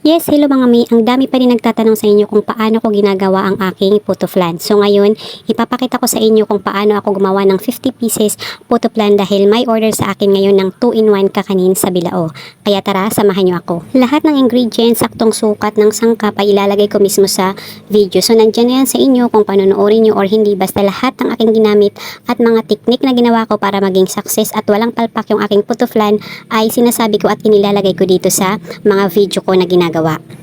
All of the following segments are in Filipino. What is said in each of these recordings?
Yes, hello mga mi. Ang dami pa rin nagtatanong sa inyo kung paano ko ginagawa ang aking puto flan. So ngayon, ipapakita ko sa inyo kung paano ako gumawa ng 50 pieces puto flan dahil may order sa akin ngayon ng 2-in-1 kakanin sa Bilao. Kaya tara, samahan nyo ako. Lahat ng ingredients, saktong sukat ng sangkap ay ilalagay ko mismo sa video. So nandyan yan sa inyo kung panonoorin nyo or hindi. Basta lahat ng aking ginamit at mga teknik na ginawa ko para maging success at walang palpak yung aking puto flan ay sinasabi ko at inilalagay ko dito sa mga video ko na ginagawa.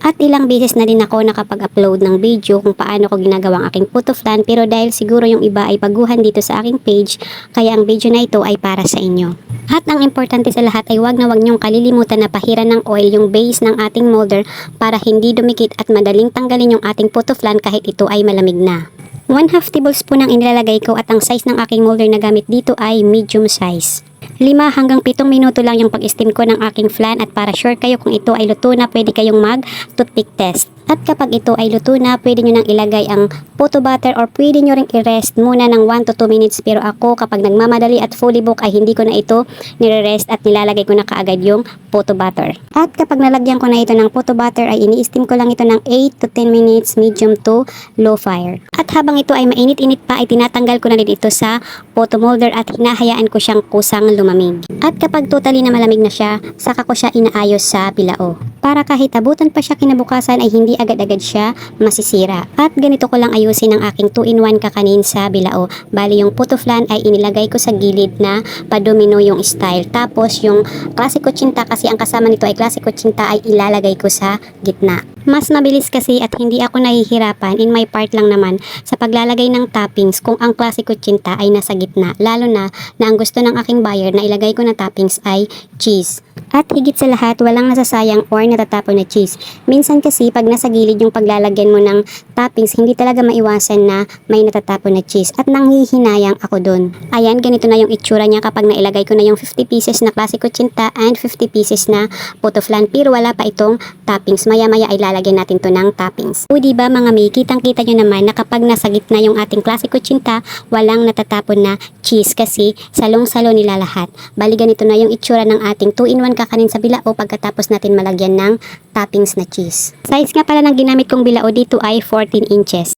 At ilang beses na din ako nakapag-upload ng video kung paano ko ginagawa ang aking puto flan, pero dahil siguro yung iba ay baguhan dito sa aking page, kaya ang video na ito ay para sa inyo. At ang importante sa lahat ay wag na wag niyong kalilimutan na pahiran ng oil yung base ng ating molder para hindi dumikit at madaling tanggalin yung ating puto flan kahit ito ay malamig na. 1/2 tablespoon ang inilalagay ko at ang size ng aking molder na gamit dito ay medium size. 5 hanggang 7 minuto lang yung pag-steam ko ng aking flan at para sure kayo kung ito ay luto na, pwede kayong mag-toothpick test. At kapag ito ay luto na, pwede nyo nang ilagay ang puto butter or pwede nyo ring i-rest muna ng 1 to 2 minutes. Pero ako kapag nagmamadali at fully book ay hindi ko na ito nire-rest at nilalagay ko na kaagad yung puto butter. At kapag nalagyan ko na ito ng puto butter ay ini-steam ko lang ito ng 8 to 10 minutes medium to low fire. At habang ito ay mainit-init pa ay tinatanggal ko na din ito sa puto molder at hinahayaan ko siyang kusang lumamig. At kapag totally na malamig na siya, saka ko siya inaayos sa Bilao. Para kahit abutan pa siya kinabukasan ay hindi agad-agad siya masisira. At ganito ko lang ayusin ang aking 2-in-1 kakanin sa Bilao. Bali yung puto flan ay inilagay ko sa gilid na padomino yung style. Tapos yung klasiko tsinta, kasi ang kasama nito ay klasiko tsinta, ay ilalagay ko sa gitna. Mas mabilis kasi at hindi ako nahihirapan in my part lang naman sa paglalagay ng toppings kung ang klasiko tsinta ay nasa gitna. Lalo na ang gusto ng aking buyer na ilagay ko na toppings ay cheese. At higit sa lahat, walang nasasayang or natatapon na cheese. Minsan kasi pag nasa gilid yung paglalagyan mo ng toppings, hindi talaga maiwasan na may natatapon na cheese. At nanghihinayang ako dun. Ayan, ganito na yung itsura niya kapag nailagay ko na yung 50 pieces na klasiko tsinta and 50 pieces na puto flan. Pero wala pa itong toppings. Maya-maya ay lalagyan natin to ng toppings. O diba mga may, kitang-kita nyo naman na kapag nasa gitna yung ating klasiko tsinta, walang natatapon na cheese kasi salong-salo nila lahat. Bali ganito na yung itsura ng ating 2-in-1 kakanin sa Bilao pagkatapos natin malagyan ng toppings na cheese. Size nga pala ng ginamit kong Bilao dito ay 14 inches.